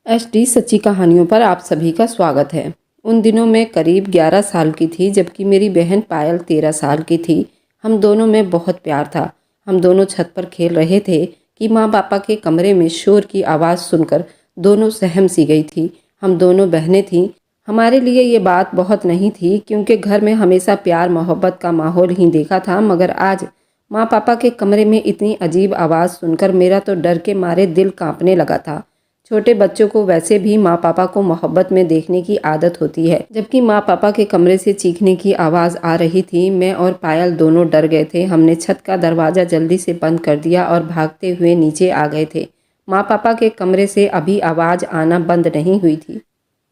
HD सच्ची कहानियों पर आप सभी का स्वागत है। उन दिनों मैं करीब 11 साल की थी, जबकि मेरी बहन पायल 13 साल की थी। हम दोनों में बहुत प्यार था। हम दोनों छत पर खेल रहे थे कि माँ पापा के कमरे में शोर की आवाज़ सुनकर दोनों सहम सी गई थी। हम दोनों बहनें थीं। हमारे लिए ये बात बहुत नहीं थी, क्योंकि घर में हमेशा प्यार मोहब्बत का माहौल ही देखा था। मगर आज माँ पापा के कमरे में इतनी अजीब आवाज़ सुनकर मेरा तो डर के मारे दिल कांपने लगा था। छोटे बच्चों को वैसे भी माँ पापा को मोहब्बत में देखने की आदत होती है, जबकि माँ पापा के कमरे से चीखने की आवाज़ आ रही थी। मैं और पायल दोनों डर गए थे। हमने छत का दरवाज़ा जल्दी से बंद कर दिया और भागते हुए नीचे आ गए थे। माँ पापा के कमरे से अभी आवाज़ आना बंद नहीं हुई थी।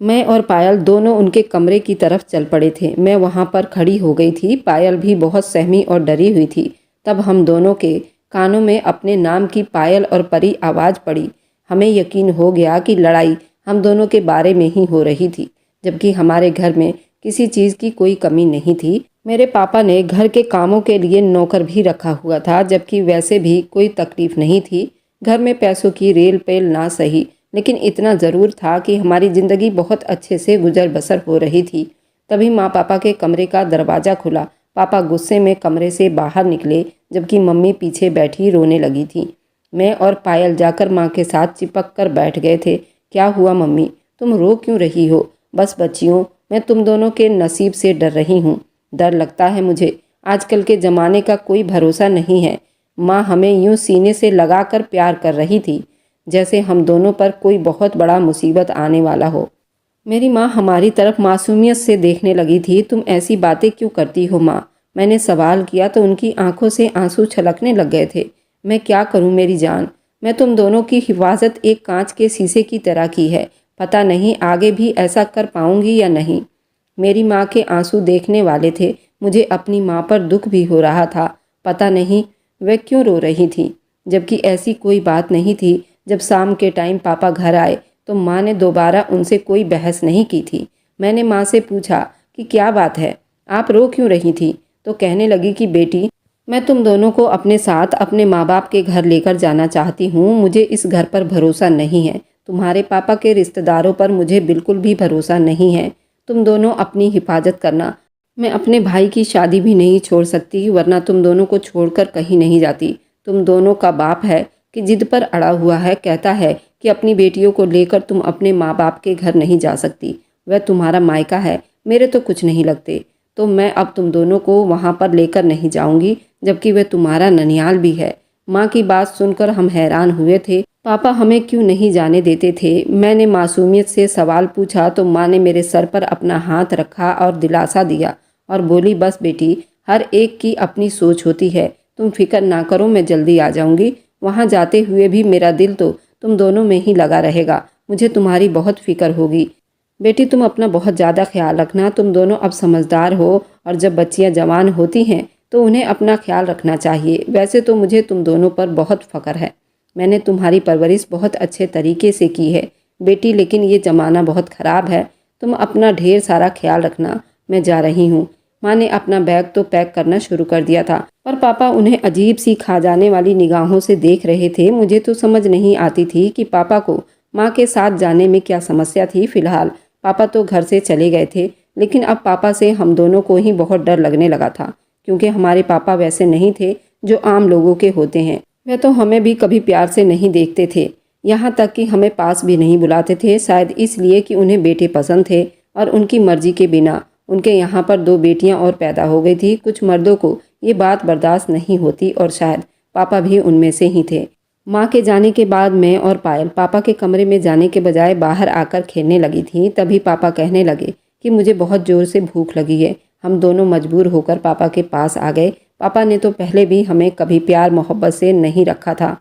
मैं और पायल दोनों उनके कमरे की तरफ चल पड़े थे। मैं वहाँ पर खड़ी हो गई थी। पायल भी बहुत सहमी और डरी हुई थी। तब हम दोनों के कानों में अपने नाम की पायल और परी आवाज़ पड़ी। हमें यकीन हो गया कि लड़ाई हम दोनों के बारे में ही हो रही थी, जबकि हमारे घर में किसी चीज़ की कोई कमी नहीं थी। मेरे पापा ने घर के कामों के लिए नौकर भी रखा हुआ था, जबकि वैसे भी कोई तकलीफ नहीं थी। घर में पैसों की रेल पेल ना सही, लेकिन इतना ज़रूर था कि हमारी ज़िंदगी बहुत अच्छे से गुजर बसर हो रही थी। तभी माँ पापा के कमरे का दरवाज़ा खुला। पापा गुस्से में कमरे से बाहर निकले, जबकि मम्मी पीछे बैठी रोने लगी थी। मैं और पायल जाकर माँ के साथ चिपक कर बैठ गए थे। क्या हुआ मम्मी, तुम रो क्यों रही हो? बस बच्चियों, मैं तुम दोनों के नसीब से डर रही हूँ। डर लगता है मुझे। आजकल के ज़माने का कोई भरोसा नहीं है। माँ हमें यूँ सीने से लगा कर प्यार कर रही थी, जैसे हम दोनों पर कोई बहुत बड़ा मुसीबत आने वाला हो। मेरी माँ हमारी तरफ मासूमियत से देखने लगी थी। तुम ऐसी बातें क्यों करती हो माँ? मैंने सवाल किया तो उनकी आंखों से आंसू छलकने लग गए थे। मैं क्या करूं मेरी जान, मैं तुम दोनों की हिफाजत एक कांच के शीशे की तरह की है। पता नहीं आगे भी ऐसा कर पाऊंगी या नहीं। मेरी माँ के आंसू देखने वाले थे। मुझे अपनी माँ पर दुख भी हो रहा था। पता नहीं वह क्यों रो रही थी, जबकि ऐसी कोई बात नहीं थी। जब शाम के टाइम पापा घर आए तो माँ ने दोबारा उनसे कोई बहस नहीं की थी। मैंने माँ से पूछा कि क्या बात है, आप रो क्यों रही थी? तो कहने लगी कि बेटी, मैं तुम दोनों को अपने साथ अपने माँ बाप के घर लेकर जाना चाहती हूँ। मुझे इस घर पर भरोसा नहीं है। तुम्हारे पापा के रिश्तेदारों पर मुझे बिल्कुल भी भरोसा नहीं है। तुम दोनों अपनी हिफाजत करना। मैं अपने भाई की शादी भी नहीं छोड़ सकती, वरना तुम दोनों को छोड़कर कहीं नहीं जाती। तुम दोनों का बाप है कि जिद पर अड़ा हुआ है, कहता है कि अपनी बेटियों को लेकर तुम अपने माँ बाप के घर नहीं जा सकती। वह तुम्हारा मायका है। मेरे तो कुछ नहीं लगते, तो मैं अब तुम दोनों को वहाँ पर लेकर नहीं जाऊँगी, जबकि वह तुम्हारा ननियाल भी है। माँ की बात सुनकर हम हैरान हुए थे। पापा हमें क्यों नहीं जाने देते थे? मैंने मासूमियत से सवाल पूछा तो माँ ने मेरे सर पर अपना हाथ रखा और दिलासा दिया और बोली, बस बेटी, हर एक की अपनी सोच होती है। तुम फिक्र ना करो, मैं जल्दी आ जाऊंगी। वहाँ जाते हुए भी मेरा दिल तो तुम दोनों में ही लगा रहेगा। मुझे तुम्हारी बहुत फिक्र होगी। बेटी, तुम अपना बहुत ज़्यादा ख्याल रखना। तुम दोनों अब समझदार हो और जब बच्चियाँ जवान होती हैं तो उन्हें अपना ख्याल रखना चाहिए। वैसे तो मुझे तुम दोनों पर बहुत फ़ख्र है। मैंने तुम्हारी परवरिश बहुत अच्छे तरीके से की है बेटी, लेकिन ये ज़माना बहुत ख़राब है। तुम अपना ढेर सारा ख्याल रखना। मैं जा रही हूँ। माँ ने अपना बैग तो पैक करना शुरू कर दिया था, पर पापा उन्हें अजीब सी खा जाने वाली निगाहों से देख रहे थे। मुझे तो समझ नहीं आती थी कि पापा को माँ के साथ जाने में क्या समस्या थी। फिलहाल पापा तो घर से चले गए थे, लेकिन अब पापा से हम दोनों को ही बहुत डर लगने लगा था, क्योंकि हमारे पापा वैसे नहीं थे जो आम लोगों के होते हैं। वह तो हमें भी कभी प्यार से नहीं देखते थे, यहाँ तक कि हमें पास भी नहीं बुलाते थे। शायद इसलिए कि उन्हें बेटे पसंद थे और उनकी मर्जी के बिना उनके यहाँ पर 2 बेटियाँ और पैदा हो गई थी। कुछ मर्दों को ये बात बर्दाश्त नहीं होती और शायद पापा भी उनमें से ही थे। माँ के जाने के बाद मैं और पायल पापा के कमरे में जाने के बजाय बाहर आकर खेलने लगी थी। तभी पापा कहने लगे कि मुझे बहुत ज़ोर से भूख लगी है। हम दोनों मजबूर होकर पापा के पास आ गए। पापा ने तो पहले भी हमें कभी प्यार मोहब्बत से नहीं रखा था,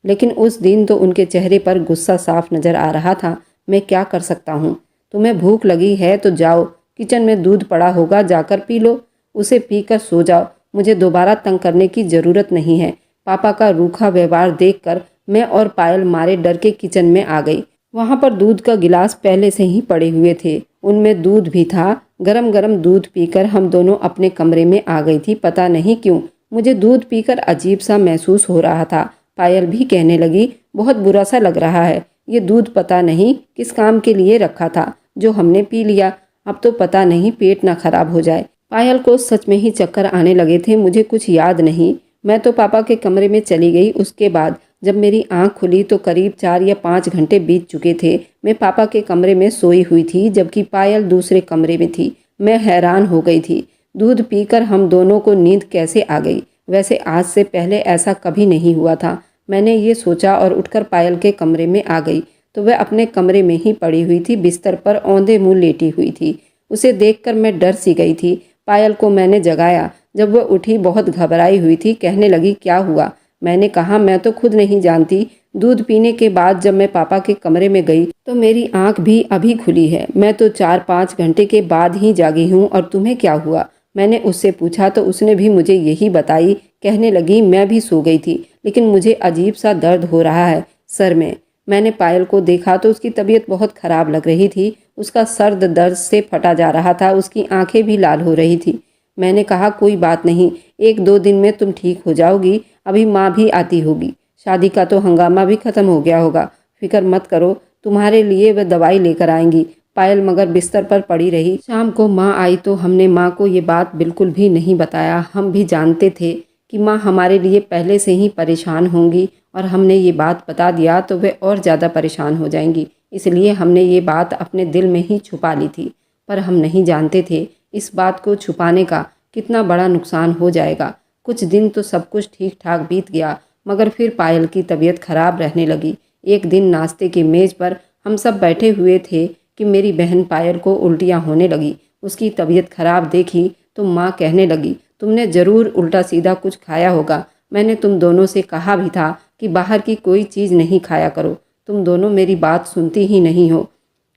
लेकिन उस दिन तो उनके चेहरे पर गुस्सा साफ नज़र आ रहा था। मैं क्या कर सकता हूँ? तुम्हें भूख लगी है तो जाओ, किचन में दूध पड़ा होगा, जाकर पी लो। उसे पीकर सो जाओ। मुझे दोबारा तंग करने की ज़रूरत नहीं है। पापा का रूखा व्यवहार देखकर मैं और पायल मारे डर के किचन में आ गई। वहाँ पर दूध का गिलास पहले से ही पड़े हुए थे, उनमें दूध भी था। गरम गरम दूध पीकर हम दोनों अपने कमरे में आ गई थी। पता नहीं क्यों मुझे दूध पीकर अजीब सा महसूस हो रहा था। पायल भी कहने लगी, बहुत बुरा सा लग रहा है। ये दूध पता नहीं किस काम के लिए रखा था जो हमने पी लिया। अब तो पता नहीं पेट ना खराब हो जाए। पायल को सच में ही चक्कर आने लगे थे। मुझे कुछ याद नहीं। मैं तो पापा के कमरे में चली गई। उसके बाद जब मेरी आंख खुली तो करीब 4 या 5 घंटे बीत चुके थे। मैं पापा के कमरे में सोई हुई थी जबकि पायल दूसरे कमरे में थी। मैं हैरान हो गई थी। दूध पीकर हम दोनों को नींद कैसे आ गई। वैसे आज से पहले ऐसा कभी नहीं हुआ था। मैंने ये सोचा और उठकर पायल के कमरे में आ गई तो वह अपने कमरे में ही पड़ी हुई थी, बिस्तर पर औंधे मुंह लेटी हुई थी। उसे देखकर मैं डर सी गई थी। पायल को मैंने जगाया। जब वह उठी बहुत घबराई हुई थी। कहने लगी, क्या हुआ? मैंने कहा, मैं तो खुद नहीं जानती। दूध पीने के बाद जब मैं पापा के कमरे में गई तो मेरी आंख भी अभी खुली है। मैं तो 4-5 घंटे के बाद ही जागी हूँ। और तुम्हें क्या हुआ? मैंने उससे पूछा तो उसने भी मुझे यही बताई। कहने लगी, मैं भी सो गई थी लेकिन मुझे अजीब सा दर्द हो रहा है सर में। मैंने पायल को देखा तो उसकी तबीयत बहुत खराब लग रही थी। उसका सर दर्द से फटा जा रहा था। उसकी आंखें भी लाल हो रही थी। मैंने कहा, कोई बात नहीं, 1-2 दिन में तुम ठीक हो जाओगी। अभी माँ भी आती होगी। शादी का तो हंगामा भी खत्म हो गया होगा। फिक्र मत करो, तुम्हारे लिए वह दवाई लेकर आएंगी। पायल मगर बिस्तर पर पड़ी रही। शाम को माँ आई तो हमने माँ को ये बात बिल्कुल भी नहीं बताया। हम भी जानते थे कि माँ हमारे लिए पहले से ही परेशान होंगी और हमने ये बात बता दिया तो वे और ज़्यादा परेशान हो जाएंगी। इसलिए हमने ये बात अपने दिल में ही छुपा ली थी। पर हम नहीं जानते थे इस बात को छुपाने का कितना बड़ा नुकसान हो जाएगा। कुछ दिन तो सब कुछ ठीक ठाक बीत गया मगर फिर पायल की तबीयत खराब रहने लगी। एक दिन नाश्ते की मेज़ पर हम सब बैठे हुए थे कि मेरी बहन पायल को उल्टियाँ होने लगी। उसकी तबीयत खराब देखी तो माँ कहने लगी, तुमने ज़रूर उल्टा सीधा कुछ खाया होगा। मैंने तुम दोनों से कहा भी था कि बाहर की कोई चीज़ नहीं खाया करो। तुम दोनों मेरी बात सुनती ही नहीं हो।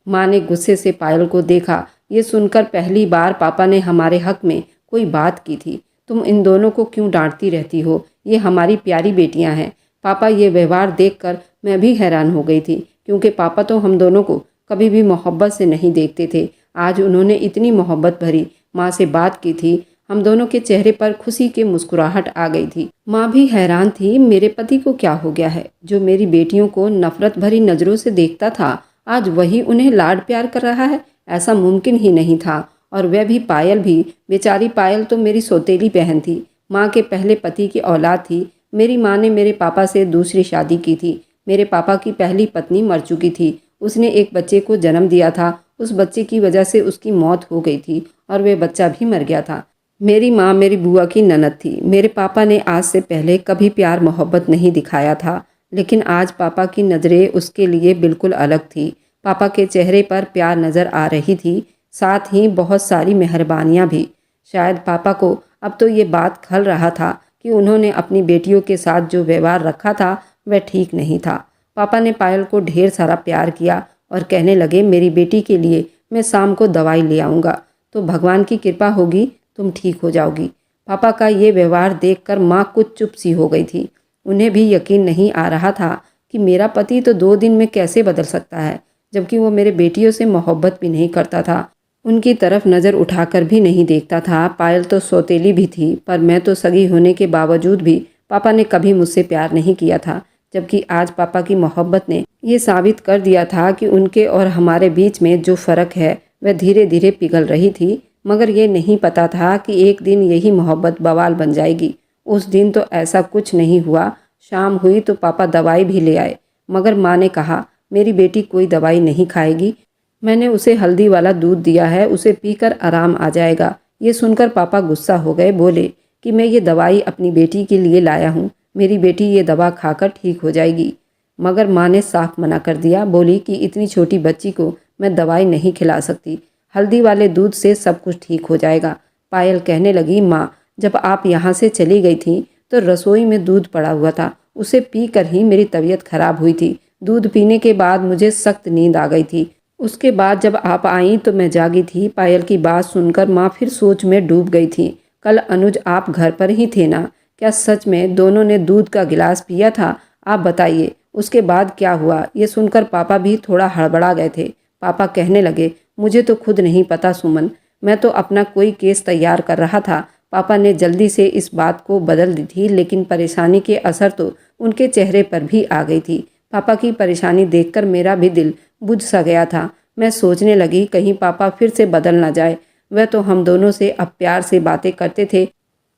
माँ ने गुस्से से पायल को देखा। ये सुनकर पहली बार पापा ने हमारे हक में कोई बात की थी। तुम इन दोनों को क्यों डांटती रहती हो? ये हमारी प्यारी बेटियां हैं। पापा ये व्यवहार देखकर मैं भी हैरान हो गई थी क्योंकि पापा तो हम दोनों को कभी भी मोहब्बत से नहीं देखते थे। आज उन्होंने इतनी मोहब्बत भरी माँ से बात की थी। हम दोनों के चेहरे पर खुशी की मुस्कुराहट आ गई थी। माँ भी हैरान थी, मेरे पति को क्या हो गया है? जो मेरी बेटियों को नफरत भरी नज़रों से देखता था आज वही उन्हें लाड प्यार कर रहा है। ऐसा मुमकिन ही नहीं था। और वह भी पायल भी। बेचारी पायल तो मेरी सौतेली बहन थी। माँ के पहले पति की औलाद थी। मेरी माँ ने मेरे पापा से दूसरी शादी की थी। मेरे पापा की पहली पत्नी मर चुकी थी। उसने एक बच्चे को जन्म दिया था। उस बच्चे की वजह से उसकी मौत हो गई थी और वह बच्चा भी मर गया था। मेरी माँ मेरी बुआ की ननद थी। मेरे पापा ने आज से पहले कभी प्यार मोहब्बत नहीं दिखाया था लेकिन आज पापा की नज़रें उसके लिए बिल्कुल अलग थी। पापा के चेहरे पर प्यार नज़र आ रही थी, साथ ही बहुत सारी मेहरबानियाँ भी। शायद पापा को अब तो ये बात खल रहा था कि उन्होंने अपनी बेटियों के साथ जो व्यवहार रखा था वह ठीक नहीं था। पापा ने पायल को ढेर सारा प्यार किया और कहने लगे, मेरी बेटी के लिए मैं शाम को दवाई ले आऊँगा तो भगवान की कृपा होगी, तुम ठीक हो जाओगी। पापा का ये व्यवहार देखकर माँ कुछ चुप सी हो गई थी। उन्हें भी यकीन नहीं आ रहा था कि मेरा पति तो 2 दिन में कैसे बदल सकता है, जबकि वो मेरे बेटियों से मोहब्बत भी नहीं करता था, उनकी तरफ नज़र उठाकर भी नहीं देखता था। पायल तो सौतेली भी थी पर मैं तो सगी होने के बावजूद भी पापा ने कभी मुझसे प्यार नहीं किया था। जबकि आज पापा की मोहब्बत ने ये साबित कर दिया था कि उनके और हमारे बीच में जो फ़र्क है वह धीरे धीरे पिघल रही थी। मगर ये नहीं पता था कि एक दिन यही मोहब्बत बवाल बन जाएगी। उस दिन तो ऐसा कुछ नहीं हुआ। शाम हुई तो पापा दवाई भी ले आए मगर माँ ने कहा, मेरी बेटी कोई दवाई नहीं खाएगी। मैंने उसे हल्दी वाला दूध दिया है, उसे पीकर आराम आ जाएगा। ये सुनकर पापा गुस्सा हो गए। बोले कि मैं ये दवाई अपनी बेटी के लिए लाया हूँ, मेरी बेटी ये दवा खाकर ठीक हो जाएगी। मगर माँ ने साफ मना कर दिया। बोली कि इतनी छोटी बच्ची को मैं दवाई नहीं खिला सकती, हल्दी वाले दूध से सब कुछ ठीक हो जाएगा। पायल कहने लगी, माँ जब आप यहाँ से चली गई थी तो रसोई में दूध पड़ा हुआ था, उसे पी कर ही मेरी तबीयत खराब हुई थी। दूध पीने के बाद मुझे सख्त नींद आ गई थी। उसके बाद जब आप आई तो मैं जागी थी। पायल की बात सुनकर माँ फिर सोच में डूब गई थी। कल अनुज आप घर पर ही थे ना? क्या सच में दोनों ने दूध का गिलास पिया था? आप बताइए उसके बाद क्या हुआ? ये सुनकर पापा भी थोड़ा हड़बड़ा गए थे। पापा कहने लगे, मुझे तो खुद नहीं पता सुमन, मैं तो अपना कोई केस तैयार कर रहा था। पापा ने जल्दी से इस बात को बदल दी थी लेकिन परेशानी के असर तो उनके चेहरे पर भी आ गई थी। पापा की परेशानी देखकर मेरा भी दिल बुझ सा गया था। मैं सोचने लगी कहीं पापा फिर से बदल ना जाए। वह तो हम दोनों से अब प्यार से बातें करते थे,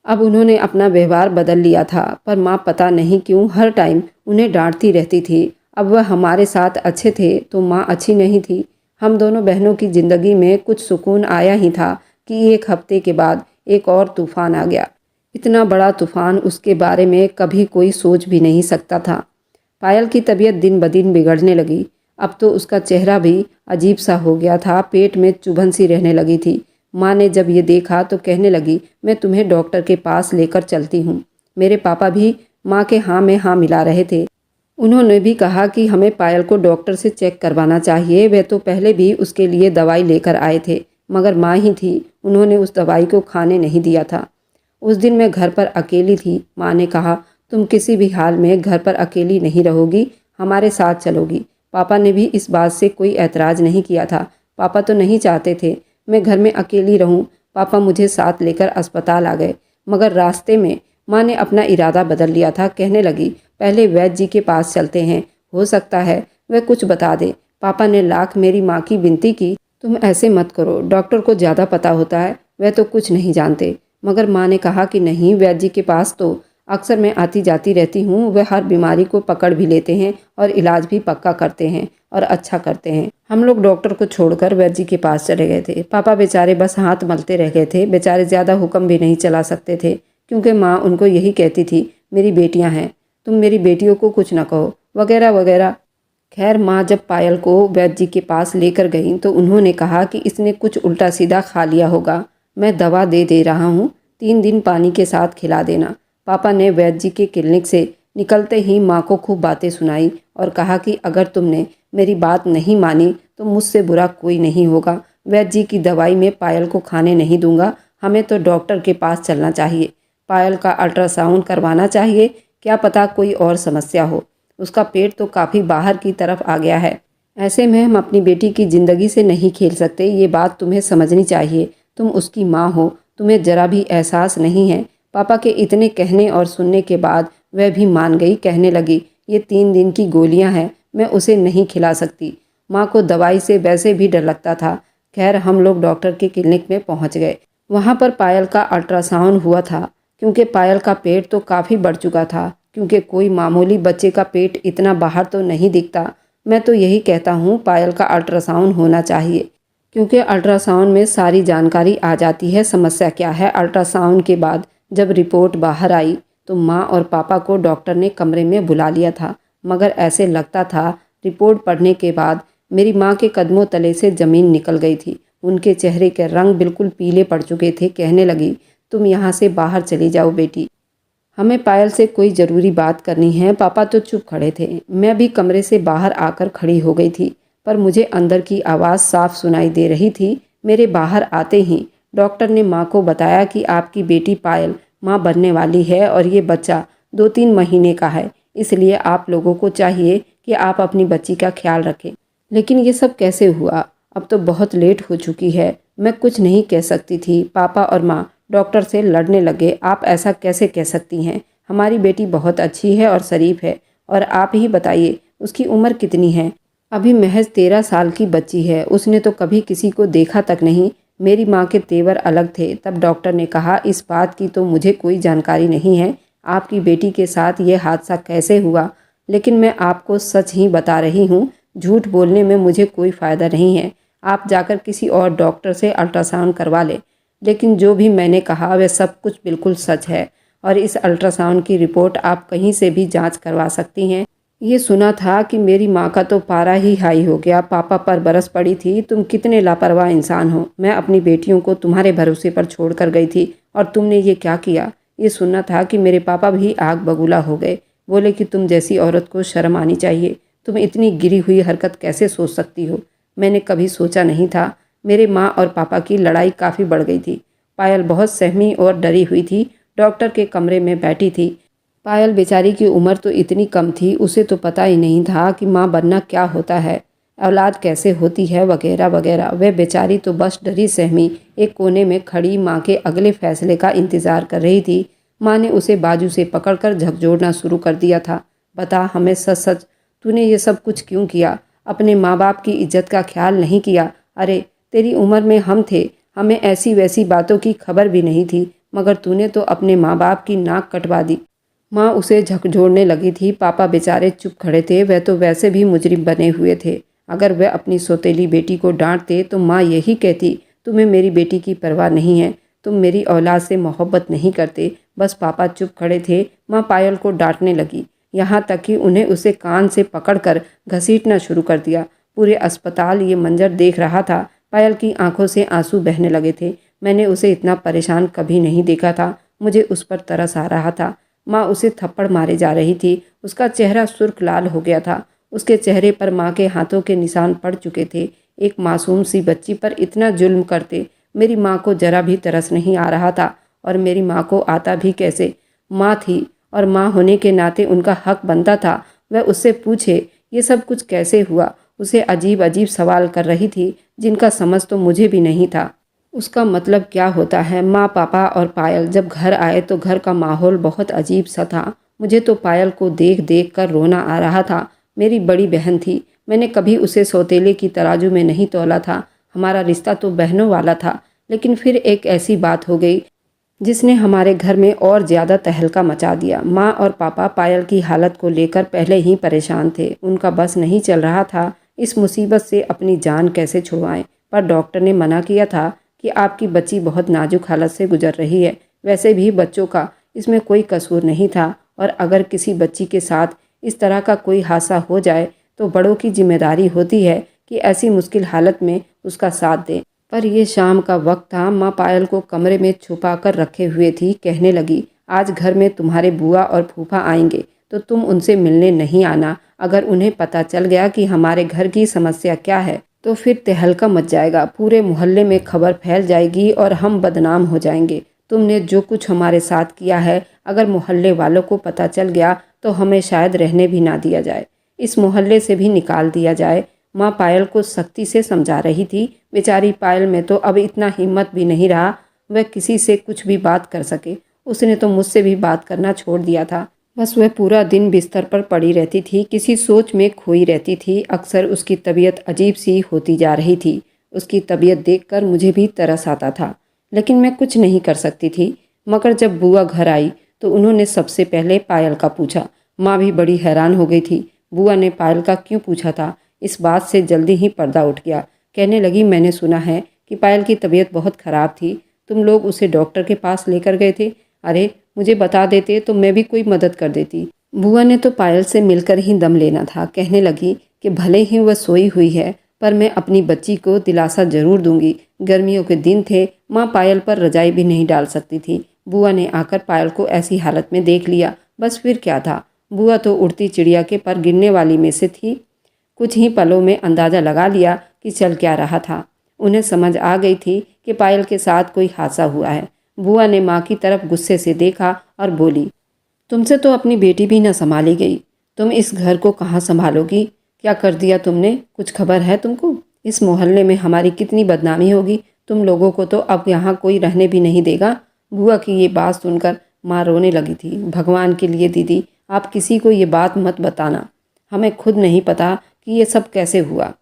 अब उन्होंने अपना व्यवहार बदल लिया था। पर माँ पता नहीं क्यों हर टाइम उन्हें डांटती रहती थी। अब वह हमारे साथ अच्छे थे तो माँ अच्छी नहीं थी। हम दोनों बहनों की ज़िंदगी में कुछ सुकून आया ही था कि एक हफ्ते के बाद एक और तूफ़ान आ गया। इतना बड़ा तूफ़ान, उसके बारे में कभी कोई सोच भी नहीं सकता था। पायल की तबीयत दिन ब दिन बिगड़ने लगी। अब तो उसका चेहरा भी अजीब सा हो गया था, पेट में चुभन सी रहने लगी थी। माँ ने जब ये देखा तो कहने लगी, मैं तुम्हें डॉक्टर के पास लेकर चलती हूँ। मेरे पापा भी माँ के हाँ में हाँ मिला रहे थे। उन्होंने भी कहा कि हमें पायल को डॉक्टर से चेक करवाना चाहिए। वे तो पहले भी उसके लिए दवाई लेकर आए थे, मगर माँ ही थी, उन्होंने उस दवाई को खाने नहीं दिया था। उस दिन मैं घर पर अकेली थी। माँ ने कहा, तुम किसी भी हाल में घर पर अकेली नहीं रहोगी, हमारे साथ चलोगी। पापा ने भी इस बात से कोई ऐतराज़ नहीं किया था। पापा तो नहीं चाहते थे मैं घर में अकेली रहूं। पापा मुझे साथ लेकर अस्पताल आ गए, मगर रास्ते में माँ ने अपना इरादा बदल लिया था। कहने लगी, पहले वैद्य जी के पास चलते हैं, हो सकता है वह कुछ बता दे। पापा ने लाख मेरी माँ की विनती की, तुम ऐसे मत करो, डॉक्टर को ज़्यादा पता होता है, वह तो कुछ नहीं जानते। मगर माँ ने कहा कि नहीं, वैद्य जी के पास तो अक्सर मैं आती जाती रहती हूँ, वह हर बीमारी को पकड़ भी लेते हैं और इलाज भी पक्का करते हैं और अच्छा करते हैं। हम लोग डॉक्टर को छोड़कर वैद्य जी के पास चले गए थे। पापा बेचारे बस हाथ मलते रह गए थे। बेचारे ज़्यादा हुक्म भी नहीं चला सकते थे, क्योंकि माँ उनको यही कहती थी, मेरी बेटियाँ हैं, तुम मेरी बेटियों को कुछ न कहो, वगैरह वगैरह। खैर, माँ जब पायल को वैद्य जी के पास लेकर गई तो उन्होंने कहा कि इसने कुछ उल्टा सीधा खा लिया होगा, मैं दवा दे रहा हूँ, 3 दिन पानी के साथ खिला देना। पापा ने वैद्य जी के क्लिनिक से निकलते ही माँ को खूब बातें सुनाई और कहा कि अगर तुमने मेरी बात नहीं मानी तो मुझसे बुरा कोई नहीं होगा। वैद्य जी की दवाई में पायल को खाने नहीं दूंगा, हमें तो डॉक्टर के पास चलना चाहिए, पायल का अल्ट्रासाउंड करवाना चाहिए, क्या पता कोई और समस्या हो, उसका पेट तो काफ़ी बाहर की तरफ आ गया है। ऐसे में हम अपनी बेटी की ज़िंदगी से नहीं खेल सकते, ये बात तुम्हें समझनी चाहिए। तुम उसकी माँ हो, तुम्हें ज़रा भी एहसास नहीं है। पापा के इतने कहने और सुनने के बाद वह भी मान गई। कहने लगी, ये 3 दिन की गोलियां हैं, मैं उसे नहीं खिला सकती। माँ को दवाई से वैसे भी डर लगता था। खैर, हम लोग डॉक्टर के क्लिनिक में पहुँच गए। वहाँ पर पायल का अल्ट्रासाउंड हुआ था, क्योंकि पायल का पेट तो काफ़ी बढ़ चुका था, क्योंकि कोई मामूली बच्चे का पेट इतना बाहर तो नहीं दिखता। मैं तो यही कहता हूँ, पायल का अल्ट्रासाउंड होना चाहिए, क्योंकि अल्ट्रासाउंड में सारी जानकारी आ जाती है, समस्या क्या है। अल्ट्रासाउंड के बाद जब रिपोर्ट बाहर आई तो माँ और पापा को डॉक्टर ने कमरे में बुला लिया था, मगर ऐसे लगता था रिपोर्ट पढ़ने के बाद मेरी माँ के कदमों तले से ज़मीन निकल गई थी। उनके चेहरे के रंग बिल्कुल पीले पड़ चुके थे। कहने लगी, तुम यहाँ से बाहर चली जाओ बेटी, हमें पायल से कोई ज़रूरी बात करनी है। पापा तो चुप खड़े थे, मैं भी कमरे से बाहर आकर खड़ी हो गई थी, पर मुझे अंदर की आवाज़ साफ सुनाई दे रही थी। मेरे बाहर आते ही डॉक्टर ने माँ को बताया कि आपकी बेटी पायल माँ बनने वाली है और ये बच्चा 2-3 महीने का है, इसलिए आप लोगों को चाहिए कि आप अपनी बच्ची का ख्याल रखें। लेकिन ये सब कैसे हुआ? अब तो बहुत लेट हो चुकी है, मैं कुछ नहीं कह सकती थी। पापा और माँ डॉक्टर से लड़ने लगे, आप ऐसा कैसे कह सकती हैं? हमारी बेटी बहुत अच्छी है और शरीफ है, और आप ही बताइए उसकी उम्र कितनी है? अभी महज 13 साल की बच्ची है, उसने तो कभी किसी को देखा तक नहीं। मेरी माँ के तेवर अलग थे। तब डॉक्टर ने कहा, इस बात की तो मुझे कोई जानकारी नहीं है, आपकी बेटी के साथ ये हादसा कैसे हुआ, लेकिन मैं आपको सच ही बता रही हूँ, झूठ बोलने में मुझे कोई फ़ायदा नहीं है। आप जाकर किसी और डॉक्टर से अल्ट्रासाउंड करवा लें। लेकिन जो भी मैंने कहा वह सब कुछ बिल्कुल सच है, और इस अल्ट्रासाउंड की रिपोर्ट आप कहीं से भी जांच करवा सकती हैं। ये सुना था कि मेरी माँ का तो पारा ही हाई हो गया, पापा पर बरस पड़ी थी। तुम कितने लापरवाह इंसान हो, मैं अपनी बेटियों को तुम्हारे भरोसे पर छोड़ कर गई थी और तुमने ये क्या किया। ये सुनना था कि मेरे पापा भी आग बबूला हो गए, बोले कि तुम जैसी औरत को शर्म आनी चाहिए, तुम इतनी गिरी हुई हरकत कैसे सोच सकती हो। मैंने कभी सोचा नहीं था। मेरे माँ और पापा की लड़ाई काफ़ी बढ़ गई थी। पायल बहुत सहमी और डरी हुई थी, डॉक्टर के कमरे में बैठी थी। पायल बेचारी की उम्र तो इतनी कम थी, उसे तो पता ही नहीं था कि माँ बनना क्या होता है, औलाद कैसे होती है, वगैरह वगैरह। वह बेचारी तो बस डरी सहमी एक कोने में खड़ी माँ के अगले फैसले का इंतज़ार कर रही थी। माँ ने उसे बाजू से पकड़कर झकझोरना शुरू कर दिया था। बता, हमें सच सच तूने ये सब कुछ क्यों किया? अपने माँ बाप की इज्जत का ख्याल नहीं किया? अरे तेरी उम्र में हम थे, हमें ऐसी वैसी बातों की खबर भी नहीं थी, मगर तूने तो अपने माँ बाप की नाक कटवा दी। माँ उसे झकझोरने लगी थी। पापा बेचारे चुप खड़े थे। वह तो वैसे भी मुजरिम बने हुए थे। अगर वह अपनी सौतेली बेटी को डांटते तो माँ यही कहती, तुम्हें मेरी बेटी की परवाह नहीं है, तुम मेरी औलाद से मोहब्बत नहीं करते। बस पापा चुप खड़े थे। माँ पायल को डांटने लगी, यहाँ तक कि उन्हें उसे कान से पकड़कर घसीटना शुरू कर दिया। पूरे अस्पताल ये मंजर देख रहा था। पायल की आंखों से आंसू बहने लगे थे। मैंने उसे इतना परेशान कभी नहीं देखा था। मुझे उस पर तरस आ रहा था। माँ उसे थप्पड़ मारे जा रही थी। उसका चेहरा सुर्ख लाल हो गया था। उसके चेहरे पर माँ के हाथों के निशान पड़ चुके थे। एक मासूम सी बच्ची पर इतना जुल्म करते मेरी माँ को जरा भी तरस नहीं आ रहा था। और मेरी माँ को आता भी कैसे? माँ थी और माँ होने के नाते उनका हक बनता था वह उससे पूछे ये सब कुछ कैसे हुआ। उसे अजीब अजीब सवाल कर रही थी जिनका समझ तो मुझे भी नहीं था। उसका मतलब क्या होता है? माँ, पापा और पायल जब घर आए तो घर का माहौल बहुत अजीब सा था। मुझे तो पायल को देख देख कर रोना आ रहा था। मेरी बड़ी बहन थी। मैंने कभी उसे सौतेले की तराजू में नहीं तौला था। हमारा रिश्ता तो बहनों वाला था। लेकिन फिर एक ऐसी बात हो गई जिसने हमारे घर में और ज़्यादा तहलका मचा दिया। माँ और पापा पायल की हालत को लेकर पहले ही परेशान थे। उनका बस नहीं चल रहा था इस मुसीबत से अपनी जान कैसे छुड़वाएं। पर डॉक्टर ने मना किया था कि आपकी बच्ची बहुत नाजुक हालत से गुजर रही है। वैसे भी बच्चों का इसमें कोई कसूर नहीं था, और अगर किसी बच्ची के साथ इस तरह का कोई हादसा हो जाए तो बड़ों की जिम्मेदारी होती है कि ऐसी मुश्किल हालत में उसका साथ दें। पर यह शाम का वक्त था। माँ पायल को कमरे में छुपा कर रखे हुए थी। कहने लगी, आज घर में तुम्हारे बुआ और फूफा आएंगे तो तुम उनसे मिलने नहीं आना। अगर उन्हें पता चल गया कि हमारे घर की समस्या क्या है तो फिर तहलका मच जाएगा। पूरे मोहल्ले में खबर फैल जाएगी और हम बदनाम हो जाएंगे। तुमने जो कुछ हमारे साथ किया है अगर मोहल्ले वालों को पता चल गया तो हमें शायद रहने भी ना दिया जाए, इस मोहल्ले से भी निकाल दिया जाए। माँ पायल को सख्ती से समझा रही थी। बेचारी पायल में तो अब इतना हिम्मत भी नहीं रहा वह किसी से कुछ भी बात कर सके। उसने तो मुझसे भी बात करना छोड़ दिया था। बस वह पूरा दिन बिस्तर पर पड़ी रहती थी, किसी सोच में खोई रहती थी। अक्सर उसकी तबीयत अजीब सी होती जा रही थी। उसकी तबीयत देखकर मुझे भी तरस आता था, लेकिन मैं कुछ नहीं कर सकती थी। मगर जब बुआ घर आई तो उन्होंने सबसे पहले पायल का पूछा। माँ भी बड़ी हैरान हो गई थी। बुआ ने पायल का क्यों पूछा था, इस बात से जल्दी ही पर्दा उठ गया। कहने लगी, मैंने सुना है कि पायल की तबीयत बहुत ख़राब थी। तुम लोग उसे डॉक्टर के पास लेकर गए थे। अरे मुझे बता देते तो मैं भी कोई मदद कर देती। बुआ ने तो पायल से मिलकर ही दम लेना था। कहने लगी कि भले ही वह सोई हुई है पर मैं अपनी बच्ची को दिलासा जरूर दूंगी। गर्मियों के दिन थे, माँ पायल पर रजाई भी नहीं डाल सकती थी। बुआ ने आकर पायल को ऐसी हालत में देख लिया। बस फिर क्या था, बुआ तो उड़ती चिड़िया के पर गिरने वाली में से थी। कुछ ही पलों में अंदाज़ा लगा लिया कि चल क्या रहा था। उन्हें समझ आ गई थी कि पायल के साथ कोई हादसा हुआ है। बुआ ने माँ की तरफ गुस्से से देखा और बोली, तुमसे तो अपनी बेटी भी न संभाली गई। तुम इस घर को कहाँ संभालोगी? क्या कर दिया तुमने? कुछ खबर है तुमको? इस मोहल्ले में हमारी कितनी बदनामी होगी। तुम लोगों को तो अब यहाँ कोई रहने भी नहीं देगा। बुआ की ये बात सुनकर माँ रोने लगी थी। भगवान के लिए दीदी, आप किसी को ये बात मत बताना। हमें खुद नहीं पता कि ये सब कैसे हुआ।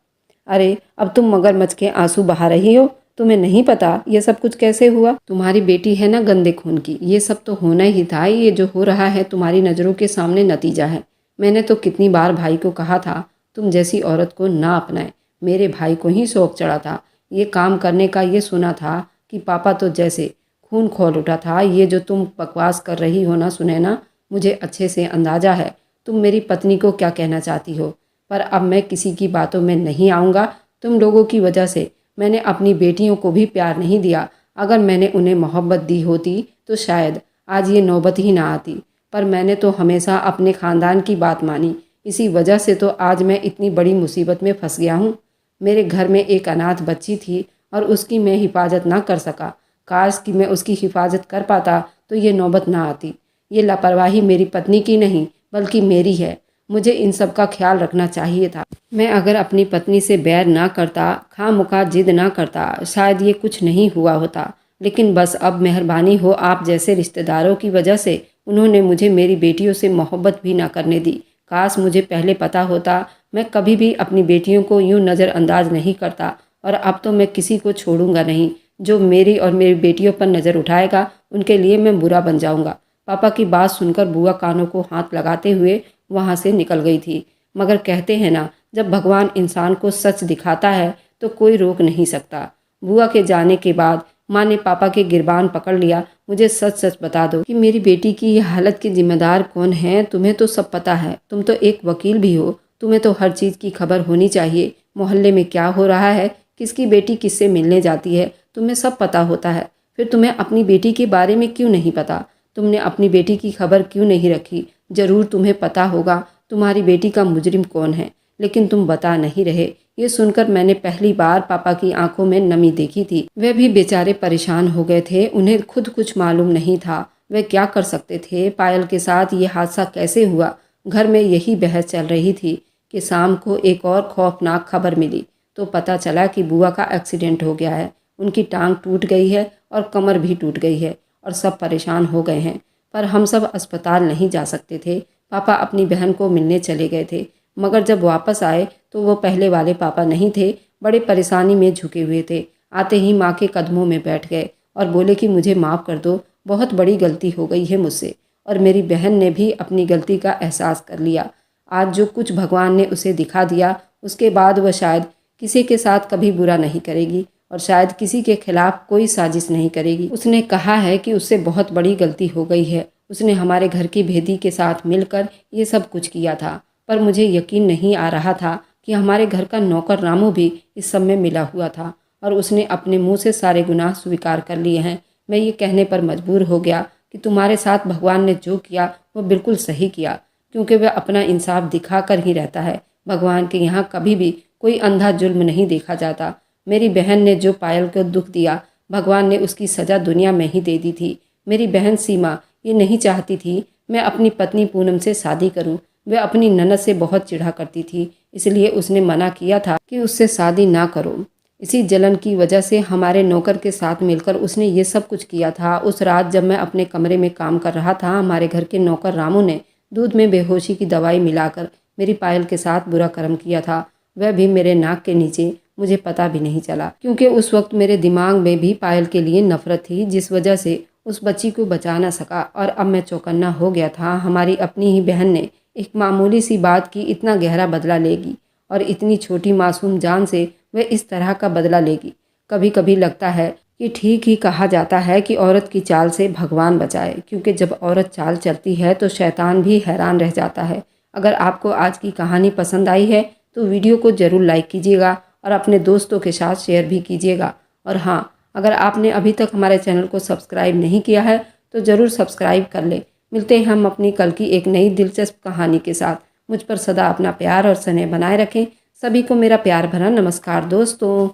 अरे अब तुम मगरमच्छ के आंसू बहा रही हो। तुम्हें नहीं पता ये सब कुछ कैसे हुआ? तुम्हारी बेटी है ना गंदे खून की, ये सब तो होना ही था। ये जो हो रहा है तुम्हारी नज़रों के सामने नतीजा है। मैंने तो कितनी बार भाई को कहा था तुम जैसी औरत को ना अपनाए। मेरे भाई को ही शौक चढ़ा था ये काम करने का। ये सुना था कि पापा तो जैसे खून खौल उठा था। ये जो तुम बकवास कर रही हो ना सुनैना, मुझे अच्छे से अंदाज़ा है तुम मेरी पत्नी को क्या कहना चाहती हो। पर अब मैं किसी की बातों में नहीं आऊँगा। तुम लोगों की वजह से मैंने अपनी बेटियों को भी प्यार नहीं दिया। अगर मैंने उन्हें मोहब्बत दी होती तो शायद आज ये नौबत ही ना आती। पर मैंने तो हमेशा अपने ख़ानदान की बात मानी। इसी वजह से तो आज मैं इतनी बड़ी मुसीबत में फंस गया हूँ। मेरे घर में एक अनाथ बच्ची थी और उसकी मैं हिफाजत ना कर सका। काश कि मैं उसकी हिफाजत कर पाता तो ये नौबत ना आती। ये लापरवाही मेरी पत्नी की नहीं बल्कि मेरी है। मुझे इन सब का ख्याल रखना चाहिए था। मैं अगर अपनी पत्नी से बैर ना करता, खामखा जिद ना करता, शायद ये कुछ नहीं हुआ होता। लेकिन बस अब मेहरबानी हो आप जैसे रिश्तेदारों की वजह से उन्होंने मुझे मेरी बेटियों से मोहब्बत भी ना करने दी। काश मुझे पहले पता होता। मैं कभी भी अपनी बेटियों को यूं नज़रअंदाज नहीं करता और अब तो मैं किसी को छोड़ूंगा नहीं। जो मेरी और मेरी बेटियों पर नज़र उठाएगा उनके लिए मैं बुरा बन जाऊंगा। पापा की बात सुनकर बुआ कानों को हाथ लगाते हुए वहाँ से निकल गई थी। मगर कहते हैं ना, जब भगवान इंसान को सच दिखाता है तो कोई रोक नहीं सकता। बुआ के जाने के बाद माँ ने पापा के गिरबान पकड़ लिया। मुझे सच सच बता दो कि मेरी बेटी की ये हालत के जिम्मेदार कौन है। तुम्हें तो सब पता है, तुम तो एक वकील भी हो, तुम्हें तो हर चीज़ की खबर होनी चाहिए। मोहल्ले में क्या हो रहा है, किसकी बेटी किससे मिलने जाती है, तुम्हें सब पता होता है। फिर तुम्हें अपनी बेटी के बारे में क्यों नहीं पता? तुमने अपनी बेटी की खबर क्यों नहीं रखी? जरूर तुम्हें पता होगा तुम्हारी बेटी का मुजरिम कौन है, लेकिन तुम बता नहीं रहे। ये सुनकर मैंने पहली बार पापा की आंखों में नमी देखी थी। वे भी बेचारे परेशान हो गए थे। उन्हें खुद कुछ मालूम नहीं था वे क्या कर सकते थे। पायल के साथ ये हादसा कैसे हुआ? घर में यही बहस चल रही थी कि शाम को एक और खौफनाक खबर मिली तो पता चला कि बुआ का एक्सीडेंट हो गया है। उनकी टांग टूट गई है और कमर भी टूट गई है और सब परेशान हो गए हैं। पर हम सब अस्पताल नहीं जा सकते थे। पापा अपनी बहन को मिलने चले गए थे, मगर जब वापस आए तो वो पहले वाले पापा नहीं थे। बड़े परेशानी में झुके हुए थे। आते ही माँ के कदमों में बैठ गए और बोले कि मुझे माफ़ कर दो, बहुत बड़ी गलती हो गई है मुझसे। और मेरी बहन ने भी अपनी गलती का एहसास कर लिया। आज जो कुछ भगवान ने उसे दिखा दिया, उसके बाद वह शायद किसी के साथ कभी बुरा नहीं करेगी और शायद किसी के खिलाफ कोई साजिश नहीं करेगी। उसने कहा है कि उससे बहुत बड़ी गलती हो गई है। उसने हमारे घर की भेदी के साथ मिलकर ये सब कुछ किया था। पर मुझे यकीन नहीं आ रहा था कि हमारे घर का नौकर रामू भी इस सब में मिला हुआ था और उसने अपने मुंह से सारे गुनाह स्वीकार कर लिए हैं। मैं ये कहने पर मजबूर हो गया कि तुम्हारे साथ भगवान ने जो किया वो बिल्कुल सही किया, क्योंकि वह अपना इंसाफ दिखा कर ही रहता है। भगवान के यहाँ कभी भी कोई अंधा जुल्म नहीं देखा जाता। मेरी बहन ने जो पायल को दुख दिया, भगवान ने उसकी सज़ा दुनिया में ही दे दी थी। मेरी बहन सीमा ये नहीं चाहती थी मैं अपनी पत्नी पूनम से शादी करूं। वह अपनी ननद से बहुत चिढ़ा करती थी, इसलिए उसने मना किया था कि उससे शादी ना करो। इसी जलन की वजह से हमारे नौकर के साथ मिलकर उसने ये सब कुछ किया था। उस रात जब मैं अपने कमरे में काम कर रहा था, हमारे घर के नौकर रामू ने दूध में बेहोशी की दवाई मिलाकर मेरी पायल के साथ बुरा कर्म किया था। वह भी मेरे नाक के नीचे, मुझे पता भी नहीं चला, क्योंकि उस वक्त मेरे दिमाग में भी पायल के लिए नफरत थी, जिस वजह से उस बच्ची को बचा ना सका। और अब मैं चौकन्ना हो गया था। हमारी अपनी ही बहन ने एक मामूली सी बात की इतना गहरा बदला लेगी और इतनी छोटी मासूम जान से वह इस तरह का बदला लेगी। कभी कभी लगता है कि ठीक ही कहा जाता है कि औरत की चाल से भगवान बचाए, क्योंकि जब औरत चाल चलती है तो शैतान भी हैरान रह जाता है। अगर आपको आज की कहानी पसंद आई है तो वीडियो को ज़रूर लाइक कीजिएगा और अपने दोस्तों के साथ शेयर भी कीजिएगा। और हाँ, अगर आपने अभी तक हमारे चैनल को सब्सक्राइब नहीं किया है तो ज़रूर सब्सक्राइब कर ले। मिलते हैं हम अपनी कल की एक नई दिलचस्प कहानी के साथ। मुझ पर सदा अपना प्यार और स्नेह बनाए रखें। सभी को मेरा प्यार भरा नमस्कार दोस्तों।